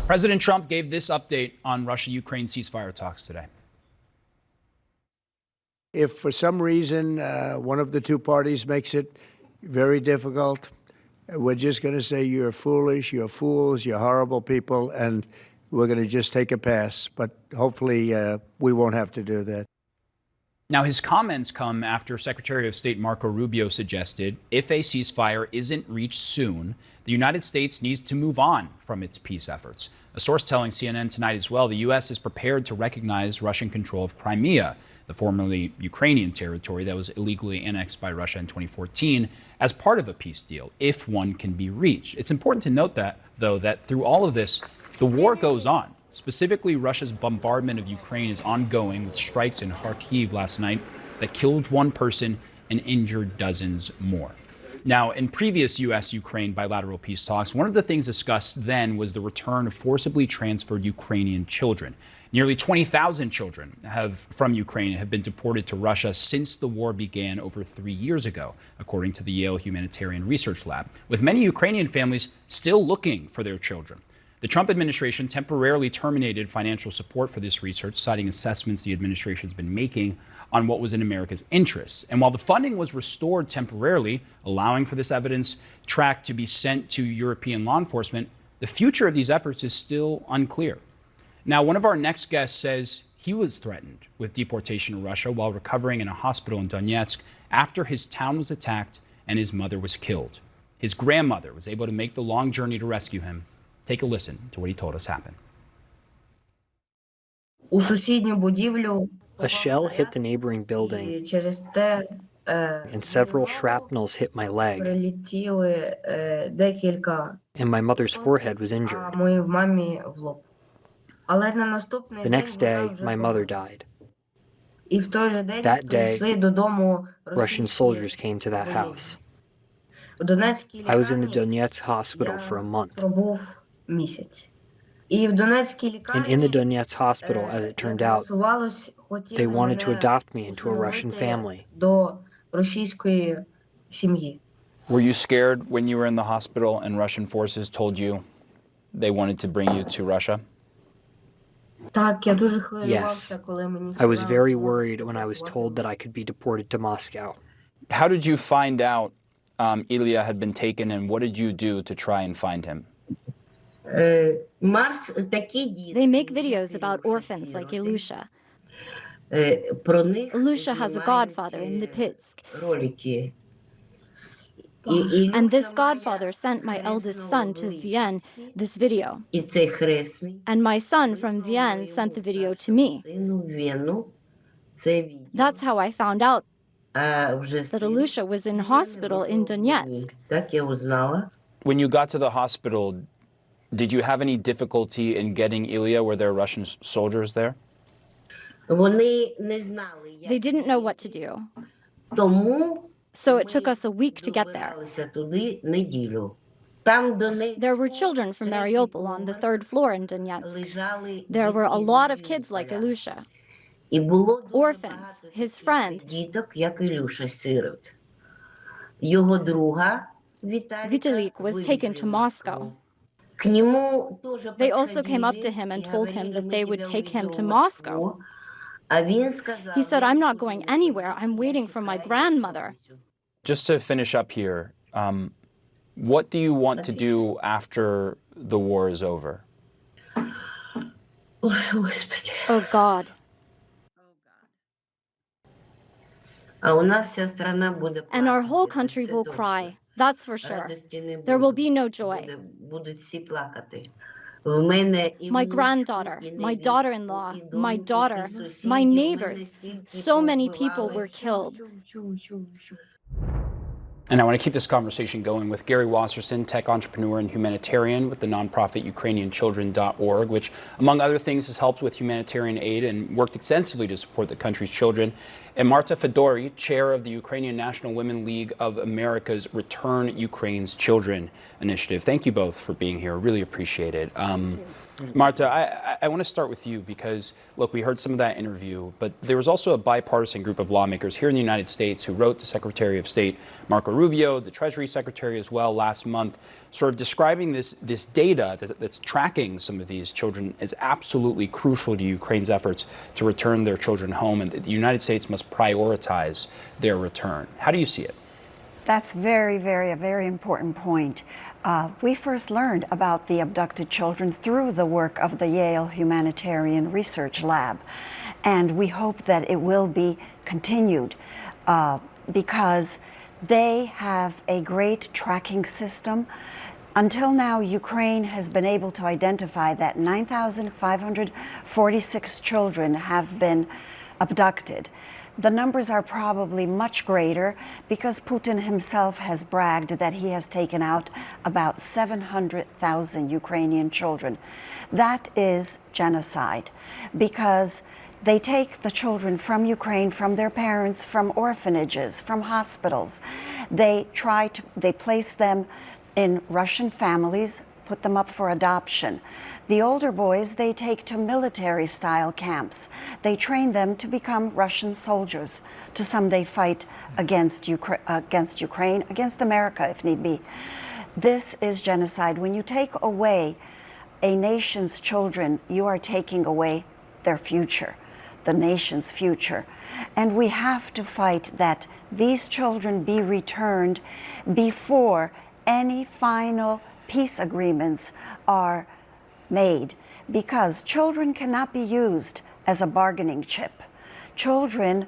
President Trump gave this update on Russia-Ukraine ceasefire talks today. If for some reason one of the two parties makes it very difficult, we're just going to say you're foolish, you're fools, you're horrible people, and we're going to just take a pass. But hopefully we won't have to do that. Now, his comments come after Secretary of State Marco Rubio suggested if a ceasefire isn't reached soon, the United States needs to move on from its peace efforts. A source telling CNN tonight as well, the U.S. is prepared to recognize Russian control of Crimea, the formerly Ukrainian territory that was illegally annexed by Russia in 2014, as part of a peace deal, if one can be reached. It's important to note that, though, that through all of this, the war goes on. Specifically, Russia's bombardment of Ukraine is ongoing, with strikes in Kharkiv last night that killed one person and injured dozens more. Now, in previous U.S.-Ukraine bilateral peace talks, one of the things discussed then was the return of forcibly transferred Ukrainian children. Nearly 20,000 children from Ukraine have been deported to Russia since the war began over 3 years ago, according to the Yale Humanitarian Research Lab, with many Ukrainian families still looking for their children. The Trump administration temporarily terminated financial support for this research, citing assessments the administration's been making on what was in America's interests. And while the funding was restored temporarily, allowing for this evidence track to be sent to European law enforcement, the future of these efforts is still unclear. Now, one of our next guests says he was threatened with deportation to Russia while recovering in a hospital in Donetsk after his town was attacked and his mother was killed. His grandmother was able to make the long journey to rescue him. Take a listen to what he told us happened. A shell hit the neighboring building, and several shrapnels hit my leg, and my mother's forehead was injured. The next day, my mother died. That day, Russian soldiers came to that house. I was in the Donetsk hospital for a month. And in the Donetsk hospital, as it turned out, they wanted to adopt me into a Russian family. Were you scared when you were in the hospital and Russian forces told you they wanted to bring you to Russia? Yes. I was very worried when I was told that I could be deported to Moscow. How did you find out Ilya had been taken, and what did you do to try and find him? They make videos about orphans like Ilusha. Ilusha has a godfather in Lipetsk. And this godfather sent my eldest son to Vienna this video. And my son from Vienna sent the video to me. That's how I found out that Ilusha was in hospital in Donetsk. When you got to the hospital, did you have any difficulty in getting Ilya? Were there Russian soldiers there? They didn't know what to do. So it took us a week to get there. There were children from Mariupol on the 3rd floor in Donetsk. There were a lot of kids like Ilusha. Orphans, his friend. Vitalik was taken to Moscow. They also came up to him and told him that they would take him to Moscow. He said, "I'm not going anywhere. I'm waiting for my grandmother." Just to finish up here, what do you want to do after the war is over? Oh, God. And our whole country will cry. That's for sure. There will be no joy. My granddaughter, my daughter-in-law, my daughter, my neighbors, so many people were killed. And I want to keep this conversation going with Gary Wasserson, tech entrepreneur and humanitarian with the nonprofit UkrainianChildren.org, which, among other things, has helped with humanitarian aid and worked extensively to support the country's children. And Marta Fedori, chair of the Ukrainian National Women League of America's Return Ukraine's Children initiative. Thank you both for being here. Really appreciate it. Marta, I want to start with you because, look, we heard some of that interview, but there was also a bipartisan group of lawmakers here in the United States who wrote to Secretary of State Marco Rubio, the Treasury Secretary as well, last month, sort of describing this data that's tracking some of these children as absolutely crucial to Ukraine's efforts to return their children home, and the United States must prioritize their return. How do you see it? That's a very important point. We first learned about the abducted children through the work of the Yale Humanitarian Research Lab, and we hope that it will be continued because they have a great tracking system. Until now, Ukraine has been able to identify that 9,546 children have been abducted. The numbers are probably much greater because Putin himself has bragged that he has taken out about 700,000 Ukrainian children. That is genocide because they take the children from Ukraine, from their parents, from orphanages, from hospitals. They place them in Russian families, put them up for adoption. The older boys, they take to military-style camps. They train them to become Russian soldiers, to someday fight against Ukraine, against America if need be. This is genocide. When you take away a nation's children, you are taking away their future, the nation's future. And we have to fight that these children be returned before any final peace agreements are made, because children cannot be used as a bargaining chip. Children,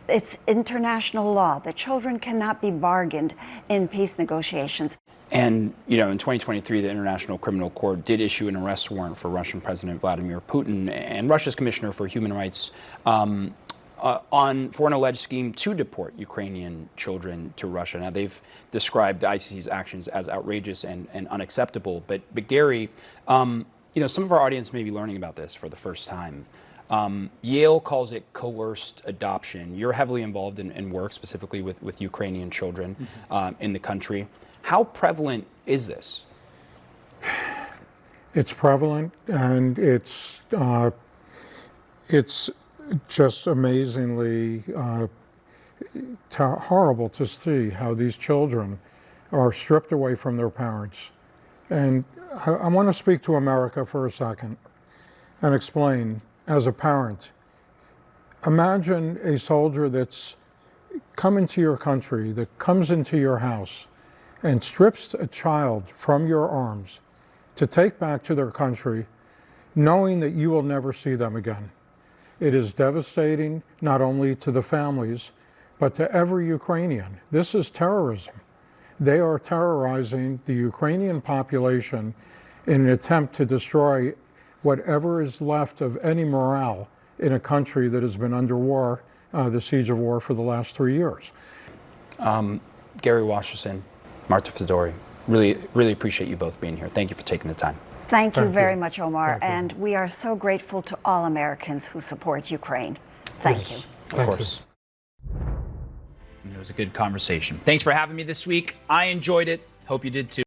it's international law that children cannot be bargained in peace negotiations. And, you know, in 2023, the International Criminal Court did issue an arrest warrant for Russian President Vladimir Putin and Russia's Commissioner for Human Rights for an alleged scheme to deport Ukrainian children to Russia. Now, they've described the ICC's actions as outrageous and unacceptable. But Gary, you know, some of our audience may be learning about this for the first time. Yale calls it coerced adoption. You're heavily involved in work specifically with Ukrainian children in the country. How prevalent is this? It's prevalent, and it's just amazingly horrible to see how these children are stripped away from their parents. And I want to speak to America for a second and explain, as a parent, imagine a soldier that's come into your country, that comes into your house and strips a child from your arms to take back to their country, knowing that you will never see them again. It is devastating not only to the families, but to every Ukrainian. This is terrorism. They are terrorizing the Ukrainian population in an attempt to destroy whatever is left of any morale in a country that has been under war, the siege of war, for the last 3 years. Gary Wasserson, Marta Fedori, really appreciate you both being here. Thank you for taking the time. Thank you very much, Omar. And we are so grateful to all Americans who support Ukraine. Thank you. Of course. It was a good conversation. Thanks for having me this week. I enjoyed it. Hope you did too.